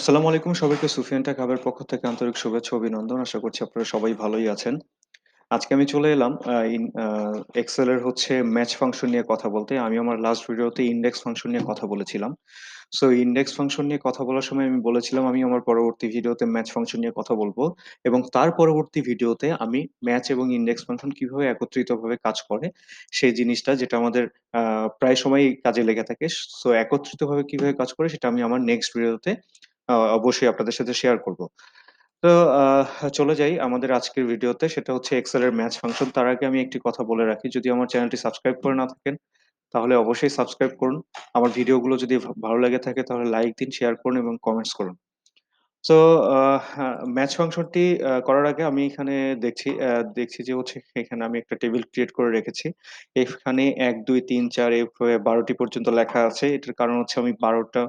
আসসালামু আলাইকুম সবাইকে সুফিয়ান টেক হাবের পক্ষ থেকে আন্তরিক শুভেচ্ছা ও অভিনন্দন। আশা করছি আপনারা সবাই ভালোই আছেন। আজকে আমি চলে এলাম এক্সেল এর হচ্ছে ম্যাচ ফাংশন নিয়ে কথা বলতে। আমি আমার লাস্ট ভিডিওতে ইনডেক্স ফাংশন নিয়ে কথা বলেছিলাম। সো ইনডেক্স ফাংশন নিয়ে কথা বলার সময় আমি বলেছিলাম আমি আমার পরবর্তী ভিডিওতে ম্যাচ ফাংশন নিয়ে কথা বলবো এবং তার পরবর্তী ভিডিওতে আমি ম্যাচ এবং ইনডেক্স ফাংশন কিভাবে একত্রিতভাবে কাজ করে সেই জিনিসটা যেটা আমাদের প্রায় সময়ই কাজে লেগে থাকে। সো একত্রিতভাবে কিভাবে কাজ করে সেটা আমি আমার নেক্সট ভিডিওতে অবশ্যই আপনাদের সাথে শেয়ার করব। তো চলে যাই আমাদের আজকের ভিডিওতে। সেটা হচ্ছে এক্সেল এর ম্যাচ ফাংশন। তার আগে আমি একটি কথা বলে রাখি, যদি আমার চ্যানেলটি সাবস্ক্রাইব করে না থাকেন তাহলে অবশ্যই সাবস্ক্রাইব করুন। আমার ভিডিওগুলো যদি ভালো লেগে থাকে তাহলে লাইক দিন, শেয়ার করুন এবং কমেন্টস করুন। সো ম্যাচ ফাংশনটি করার আগে আমি এখানে দেখছি যে হচ্ছে এখানে আমি একটা টেবিল ক্রিয়েট করে রেখেছি। এখানে ১, ২, ৩, ৪ এভাবে ১২ টি পর্যন্ত লেখা আছে। এটার কারণ হচ্ছে আমি ১২ টা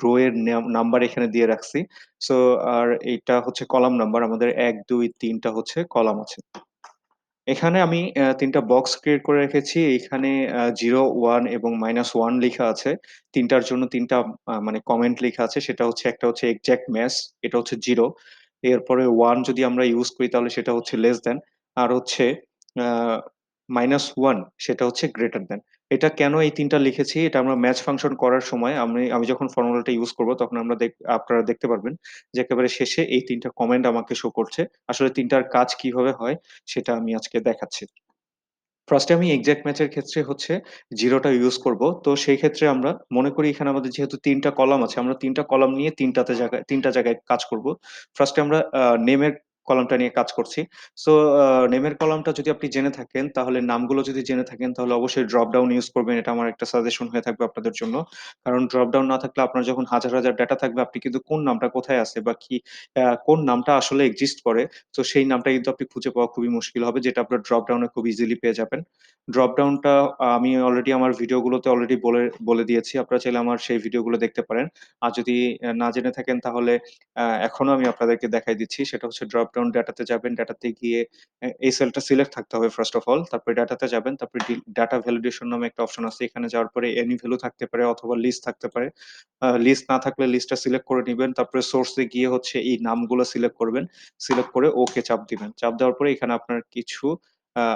রো এর নাম্বার এখানে দিয়ে রাখছি। সো আর এইটা হচ্ছে কলাম নাম্বার। আমাদের ১, ২, ৩ টা হচ্ছে কলাম আছে। এখানে আমি ৩ টা বক্স ক্রিয়েট করে রেখেছি। এখানে 0, 1 এবং -1 লিখা আছে। ৩ টার জন্য ৩ টা মানে কমেন্ট লিখা আছে। সেটা হচ্ছে একটা হচ্ছে এক্সাক্ট ম্যাচ, এটা হচ্ছে 0। এরপরে 1 যদি আমরা ইউজ করি তাহলে সেটা হচ্ছে লেস দ্যান। আর হচ্ছে আ -1 সেটা হচ্ছে গ্রেটার দ্যান। এটা কেন এই ৩ টা লিখেছি? এটা আমরা ম্যাচ ফাংশন করার সময় আমি যখন ফর্মুলাটা ইউজ করব তখন আপনারা দেখতে পারবেন যে একেবারে শেষে এই ৩ টা কমেন্ট আমাকে শো করছে। আসলে ৩ টার কাজ কিভাবে হয় সেটা আমি আজকে দেখাচ্ছি। ফার্স্ট এ আমি এক্সাক্ট ম্যাচ এর ক্ষেত্রে হচ্ছে 0 টা ইউজ করব। তো সেই ক্ষেত্রে আমরা মনে করি এখানে আমাদের যেহেতু ৩ টা কলাম আছে, আমরা ৩ টা কলাম নিয়ে ৩ টা জায়গায় কাজ করব। ফার্স্ট এ আমরা নেম এর কলামটা নিয়ে কাজ করছি। সো নেম এর কলামটা যদি আপনি জেনে থাকেন তাহলে নামগুলো যদি জেনে থাকেন তাহলে অবশ্যই ড্রপ ডাউন ইউজ করবেন। এটা আমার একটা সাজেশন হয়ে থাকবে আপনাদের জন্য। কারণ ড্রপ ডাউন না থাকলে আপনার যখন হাজার, হাজার ডেটা থাকবে আপনি কিন্তু কোন নামটা কোথায় আছে বা কি কোন নামটা আসলে এক্সিস্ট করে, তো সেই নামটা কিন্তু আপনি খুঁজে পাওয়া খুবই মুশকিল হবে, যেটা আপনার ড্রপ ডাউন এ খুব ইজিলি পেয়ে যাবেন। ড্রপ ডাউনটা আমি অলরেডি আমার ভিডিওগুলোতে অলরেডি বলে দিয়েছি। আপনারা চাইলে আমার সেই ভিডিওগুলো দেখতে পারেন। আর যদি না জেনে থাকেন তাহলে এখনো আমি আপনাদেরকে দেখাই দিচ্ছি। সেটা হচ্ছে ড্রপ ডাউন ডাটাতে যাবেন। ডাটাতে গিয়ে এই সেলটা সিলেক্ট থাকতে হবে ফার্স্ট ওফ অল। তারপরে ডাটাতে যাবেন। তারপরে ডাটা ভ্যালিডেশন নামে একটা অপশন আছে। এখানে যাওয়ার পরে এনি ভ্যালু থাকতে পারে অথবা লিস্ট থাকতে পারে। লিস্ট না থাকলে লিস্টটা সিলেক্ট করে নিবেন। তারপরে সোর্স এ গিয়ে হচ্ছে এই নামগুলো সিলেক্ট করবেন। সিলেক্ট করে ওকে চাপ দিবেন। চাপ দেওয়ার পরে এখানে আপনার কিছু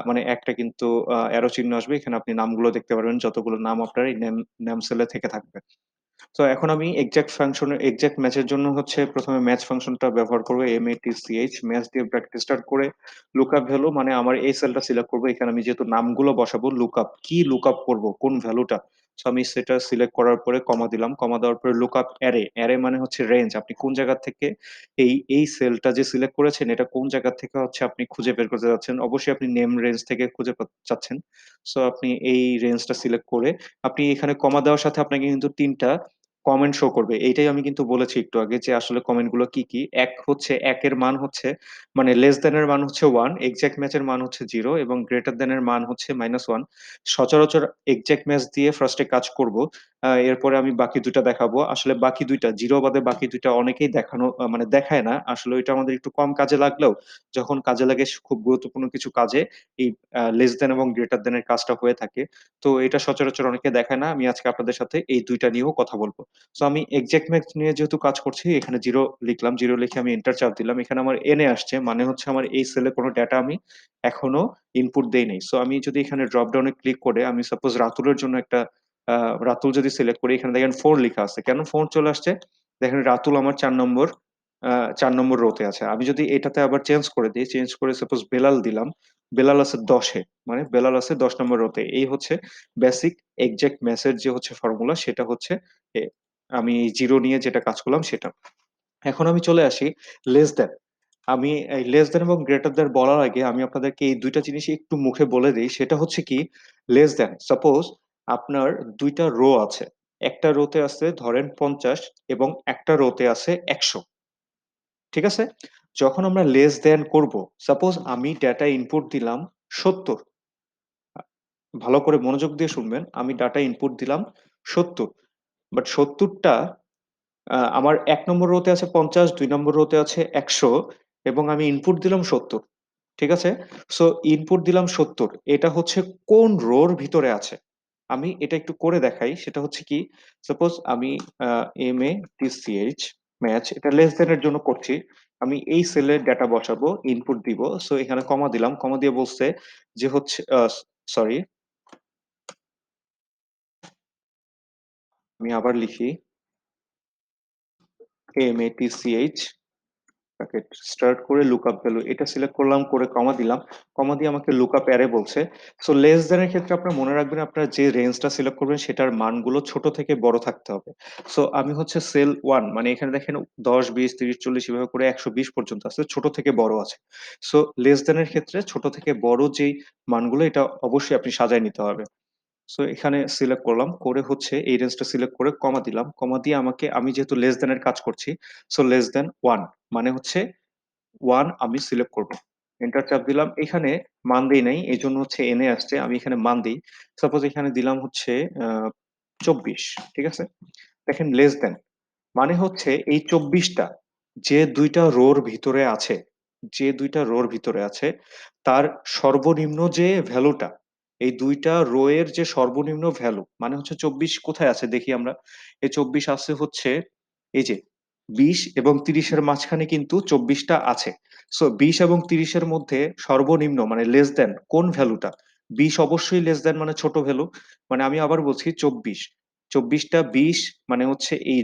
মানে একটা কিন্তু অ্যারো চিহ্ন আসবে। এখানে আপনি নামগুলো দেখতে পারবেন। যতগুলো নাম আপনার এই নেম সেলে থেকে থাকবে। তো এখন আমি এক্সাক্ট ম্যাচের জন্য হচ্ছে ১ম এ ম্যাচ ফাংশনটা ব্যবহার করব। MATCH ম্যাচ দিয়ে ব্র্যাকেট স্টার্ট করে লুকআপ ভ্যালু মানে আমার এই সেলটা সিলেক্ট করব। এখানে আমি যেহেতু নামগুলো বসাবো কি লুকআপ করব, কোন ভ্যালুটা। সো আমি সেটা সিলেক্ট করার পরে কমা দিলাম। কমা দেওয়ার পরে লুকআপ অ্যারে। অ্যারে মানে হচ্ছে রেঞ্জ। আপনি কোন জায়গা থেকে এই সেলটা যে সিলেক্ট করেছেন এটা কোন জায়গা থেকে হচ্ছে আপনি খুঁজে বের করতে চাচ্ছেন। অবশ্যই আপনি নেম রেঞ্জ থেকে খুঁজে চাচ্ছেন। সো আপনি এই রেঞ্জটা সিলেক্ট করে আপনি এখানে কমা দেওয়ার সাথে আপনাকে কিন্তু ৩ টা কমেন্ট শো করবে। এইটাই আমি কিন্তু বলেছি একটু আগে যে আসলে কমেন্ট গুলো কি, কি? ১ হচ্ছে ১ এর মান হচ্ছে মানে লেস দ্যান এর মান হচ্ছে 1, এক্সাক্ট ম্যাচ এর মান হচ্ছে 0 এবং গ্রেটার দ্যান এর মান হচ্ছে -1। সচরাচর এক্সাক্ট ম্যাচ দিয়ে ফার্স্ট এ কাজ করব। এরপরে আমি বাকি ২ টা দেখাবো। আসলে বাকি ২ টা 0 বাদে বাকি ২ টা অনেকেই মানে দেখায় না। আসলে ওইটা আমাদের একটু কম কাজে লাগলেও যখন কাজে লাগে খুব গুরুত্বপূর্ণ কিছু কাজে এই লেস দ্যান এবং গ্রেটার দ্যান এর কাজটা হয়ে থাকে। তো এটা সচরাচর অনেকে দেখায় না। আমি আজকে আপনাদের সাথে এই ২ টা নিয়েও কথা বলব। সো আমি এক্সাক্ট ম্যাচ নিয়ে যেহেতু কাজ করছি এখানে 0 লিখলাম। 0 লিখে আমি এন্টার চাপ দিলাম। এখানে আমার এন এ আসছে। মানে হচ্ছে আমার এই সেলে কোন ডেটা আমি এখনো ইনপুট দেই নাই। সো আমি যদি এখানে ড্রপ ডাউন এ ক্লিক করে আমি সাপোজ রাতুলের জন্য একটা আ রাতুল যদি সিলেক্ট করি, এখানে দেখেন ৪ লিখা আছে। কেন ৪ চলে আসছে? দেখেন রাতুল আমার ৪ নম্বর রোতে আছে। আমি যদি এটাতে আবার চেঞ্জ করে দেই, চেঞ্জ করে সাপোজ বেলাল দিলাম। বেলাল আছে ১০ এ। মানে বেলাল আছে ১০ নম্বর রোতে। এই হচ্ছে বেসিক এক্সাক্ট ম্যাচ এর যে হচ্ছে ফর্মুলা সেটা হচ্ছে এ আমি 0 নিয়ে যেটা কাজ করলাম সেটা। এখন আমি চলে আসি লেস দ্যান। আমি এই লেস দ্যান এবং গ্রেটার দ্যান বলার আগে আমি আপনাদেরকে এই ২ টা জিনিস একটু মুখে বলে দেই। সেটা হচ্ছে কি লেস দ্যান। সাপোজ আপনার ২ টা রো আছে। একটা রোতে আছে ধরেন ৫০ এবং একটা রোতে আছে ১০০। ঠিক আছে? যখন আমরা লেস দ্যান করব, সাপোজ আমি ডেটা ইনপুট দিলাম ৭০। আ ভালো করে মনোযোগ দিয়ে শুনবেন। আমি ডাটা ইনপুট দিলাম ৭০। বাট ৭০ টা আমার ১ নম্বর রোতে আছে ৫০, ২ নম্বর রোতে আছে ১০০ এবং আমি ইনপুট দিলাম ৭০। ঠিক আছে? সো ইনপুট দিলাম ৭০। এটা হচ্ছে কোন রোর ভিতরে আছে? আমি এটা একটু করে দেখাই। সেটা হচ্ছে কি? সাপোজ আমি আ MATCH ম্যাচ এটা লেস দেন এর জন্য করছি। আমি এই সেলের ডেটা বসাবো, ইনপুট দিব। সো এখানে কমা দিলাম। কমা দিয়ে বলছে যে হচ্ছে সরি, আমি আবার লিখি MATCH ব্র্যাকেট স্টার্ট করে লুকআপ ভ্যালু এটা সিলেক্ট করলাম, করে কমা দিলাম। কমা দিয়ে আমাকে লুকআপ অ্যারে বলছে। সো লেস দেন এর ক্ষেত্রে আপনার মনে রাখবেন আপনার যে রেঞ্জটা সিলেক্ট করবেন সেটার মানগুলো ছোট থেকে বড় থাকতে হবে। সো আমি হচ্ছে সেল 1 মানে এখানে দেখেন 10 20 30 40 এভাবে করে 120 পর্যন্ত আছে, ছোট থেকে বড় আছে। সো লেস দেন এর ক্ষেত্রে ছোট থেকে বড় যেই মানগুলো এটা অবশ্যই আপনি সাজায় নিতে হবে। সো এখানে সিলেক্ট করলাম, করে হচ্ছে এই রেঞ্জটা সিলেক্ট করে কমা দিলাম। কমা দিয়ে আমাকে, আমি যেহেতু লেস দেন এর কাজ করছি, সো লেস দেন 1 মানে হচ্ছে 1 আমি সিলেক্ট করব। এন্টার চাপ দিলাম। এখানে মান দেই নাই। এজন্য হচ্ছে এনে আসছে। আমি এখানে মান দেই। সাপোজ এখানে দিলাম হচ্ছে আ 24। ঠিক আছে? দেখেন লেস দেন মানে হচ্ছে এই ২৪ টা যে ২ টা রোর ভিতরে আছে, যে ২ টা রোর ভিতরে আছে তার সর্বনিম্ন যে ভ্যালুটা, এই ২ টা রো এর যে সর্বনিম্ন ভ্যালু মানে হচ্ছে ২৪ কোথায় আছে দেখি আমরা। এই ২৪ আছে হচ্ছে এই যে ২০ এবং ৩০ এর মাঝখানে কিন্তু ২৪ টা আছে। সো ২০ এবং ৩০ এর মধ্যে সর্বনিম্ন মানে লেস দ্যান কোন ভ্যালুটা? ২০ অবশ্যই লেস দ্যান মানে ছোট ভ্যালু। মানে আমি আবার বলছি ২৪। ২৪ টা ২০ মানে হচ্ছে এই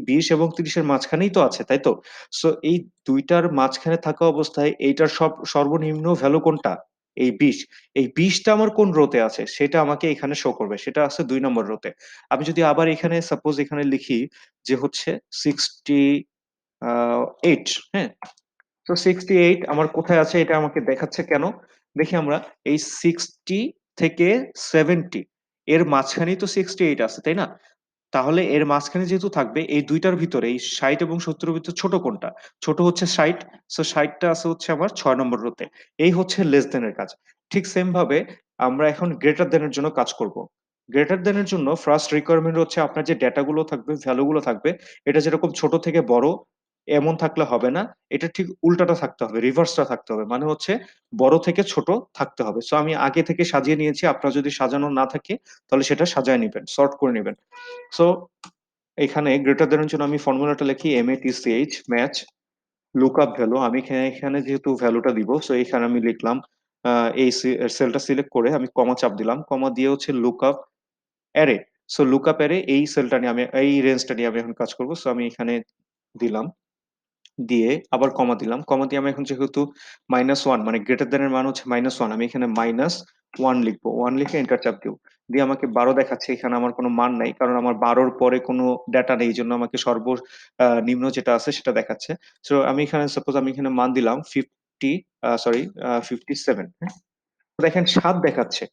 ২০ এবং ৩০ এর মাঝখানেই তো আছে, তাই তো? সো এই ২ টার মাঝখানে থাকা অবস্থায় এইটার সর্বনিম্ন ভ্যালু কোনটা? এই ২০। এই ২০ টা আমার কোন রো তে আছে সেটা আমাকে এখানে শো করবে। সেটা আছে ২ নম্বর রো তে। আমি যদি আবার এখানে সাপোজ এখানে লিখি যে হচ্ছে আ 8, হ্যাঁ? তো 68 আমার কোথায় আছে এটা আমাকে দেখাচ্ছে কেন? দেখি আমরা এই 60 থেকে 70 এর মাঝখানেই তো 68 আছে, তাই না? তাহলে এর মাঝখানে যেহেতু থাকবে এই ২ টার ভিতরে এই ৬০ এবং ৭০ এর ভিতরে ছোট কোনটা? ছোট হচ্ছে ৬০। সো ৬০ টা আছে হচ্ছে আমার ৬ নম্বর রোতে। এই হচ্ছে লেস দেন এর কাজ। ঠিক সেম ভাবে আমরা এখন গ্রেটার দেন এর জন্য কাজ করব। গ্রেটার দেন এর জন্য ফার্স্ট রিকোয়ারমেন্ট হচ্ছে আপনার যে ডেটা গুলো থাকবে, ভ্যালু গুলো থাকবে, এটা যেরকম ছোট থেকে বড় এমন থাকলে হবে না। এটা ঠিক উল্টাটা থাকতে হবে, রিভার্সটা থাকতে হবে। মানে হচ্ছে বড় থেকে ছোট থাকতে হবে। সো আমি আগে থেকে সাজিয়ে নিয়েছি। আপনার যদি সাজানো না থাকে তাহলে সেটা সাজায় নিবেন, সর্ট করে নিবেন। সো এখানে গ্রেটার দেন এর জন্য আমি ফর্মুলাটা লিখি MATCH ম্যাচ লুকআপ ভ্যালু। আমি এখানে যেহেতু ভ্যালুটা দিব সো এখানে আমি লিখলাম আ এই সেলটা সিলেক্ট করে আমি কমা চাপ দিলাম। কমা দিয়ে হচ্ছে lookup array. So lookup array এই সেলটা নিয়ে আমি এই রেঞ্জটা নিয়ে আমি এখন কাজ করব। সো আমি এখানে দিলাম। দিয়ে আবার কমা দিলাম। কমা দিয়ে আমি এখন যেহেতু -1 মানে গ্রেটার দেন এর মান হচ্ছে -1 আমি এখানে -1 লিখবো। 1 লিখে এন্টার চাপ দিব। দিয়ে আমাকে ১২ দেখাচ্ছে। এখানে আমার কোনো মান নাই। কারণ আমার ১২ র পরে কোনো ডেটা নেই। এজন্য আমাকে নিম্ন যেটা আছে সেটা দেখাচ্ছে। সো আমি এখানে সাপোজ আমি এখানে মান দিলাম 57, হ্যাঁ? তো দেখেন ৭ দেখাচ্ছে।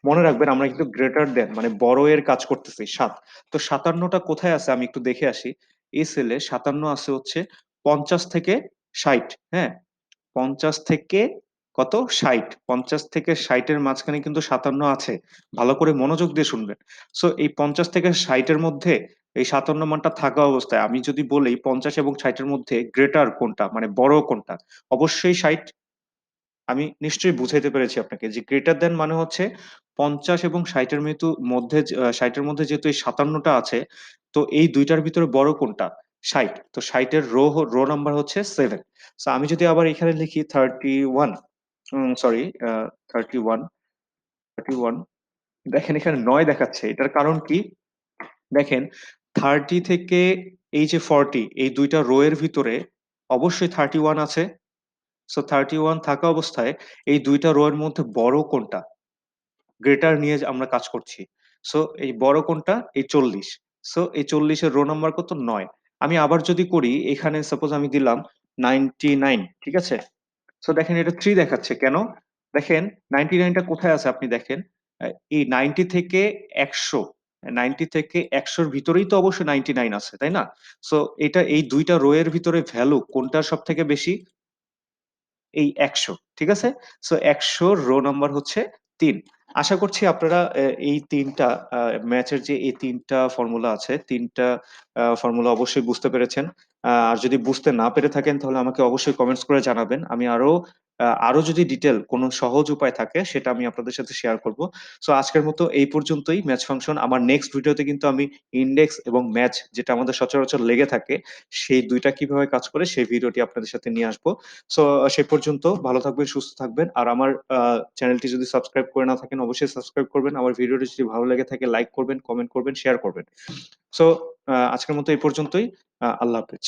মনে রাখবেন আমরা কিন্তু গ্রেটার দেন মানে বড় এর কাজ করতেছি ৭। তো ৫৭ টা কোথায় আছে আমি একটু দেখে আসি। এই সেলে ৫৭ আছে হচ্ছে ৫০ থেকে ৬০, হ্যাঁ? ৫০ থেকে কত? ৬০। ৫০ থেকে ৬০ এর মাঝখানে কিন্তু ৫৭ আছে। ভালো করে মনোযোগ দিয়ে শুনবেন। সো এই ৫০ থেকে ৬০ এর মধ্যে এই ৫৭ মানটা থাকা অবস্থায় আমি যদি বলি ৫০ এবং ৬০ এর মধ্যে গ্রেটার কোনটা? মানে বড় কোনটা? অবশ্যই ৬০। আমি নিশ্চয়ই বুঝাইতে পেরেছি আপনাকে যে গ্রেটার দ্যান মানে হচ্ছে ৫০ এবং ৬০ এর ৬০ এর মধ্যে যেহেতু এই ৫৭ টা আছে, তো এই ২ টার ভিতরে বড় কোনটা? ৬০। তো ৬০ এর রো নাম্বার হচ্ছে ৭। সো আমি যদি আবার এখানে লিখি 31 সরি 31, 31 দেখেন এখানে ৯ দেখাচ্ছে। এটার কারণ কি? দেখেন 30 থেকে এই যে 40 এই ২ টা রো এর ভিতরে অবশ্যই 31 আছে। সো 31 থাকা অবস্থায় এই ২ টা রো এর মধ্যে বড় কোনটা? গ্রেটার নিয়ে আমরা কাজ করছি। সো এই বড় কোনটা? এই ৪০। সো এই ৪০ এর রো নাম্বার কত? ৯। আমি আবার যদি করি এখানে সাপোজ আমি দিলাম 99, ঠিক আছে? সো দেখেন এটা ৩ দেখাচ্ছে। কেন? দেখেন 99 টা কোথায় আছে আপনি দেখেন। এই 90 থেকে ১০০, 90 থেকে ১০০ র ভিতরেই তো অবশ্যই 99 আছে, তাই না? সো এটা এই ২ টা রো এর ভিতরে ভ্যালু কোনটার সবথেকে বেশি? এই ১০০, ঠিক আছে? সো ১০০ র রো নাম্বার হচ্ছে ৩। আশা করছি আপনারা এই ৩ টা ম্যাচের যে এই ৩ টা ফর্মুলা আছে, ৩ টা ফর্মুলা অবশ্যই বুঝতে পেরেছেন। আর যদি বুঝতে না পেরে থাকেন তাহলে আমাকে অবশ্যই কমেন্টস করে জানাবেন। আমি আরো আরো যদি ডিটেইল কোনো সহজ উপায় থাকে সেটা আমি আপনাদের সাথে শেয়ার করব। সো আজকের মতো এই পর্যন্তই ম্যাচ ফাংশন। আমার নেক্সট ভিডিওতে কিন্তু আমি ইনডেক্স এবং ম্যাচ যেটা আমাদের সচরাচর লেগে থাকে, সেই ২ টা কিভাবে কাজ করে সেই ভিডিওটি আপনাদের সাথে নিয়ে আসবো। সো সে পর্যন্ত ভালো থাকবেন, সুস্থ থাকবেন। আর আমার চ্যানেলটি যদি সাবস্ক্রাইব করে না থাকেন অবশ্যই সাবস্ক্রাইব করবেন। আমার ভিডিওটি যদি ভালো লেগে থাকে লাইক করবেন, কমেন্ট করবেন, শেয়ার করবেন। সো আজকের মতো এই পর্যন্তই। আল্লাহ হাফেজ।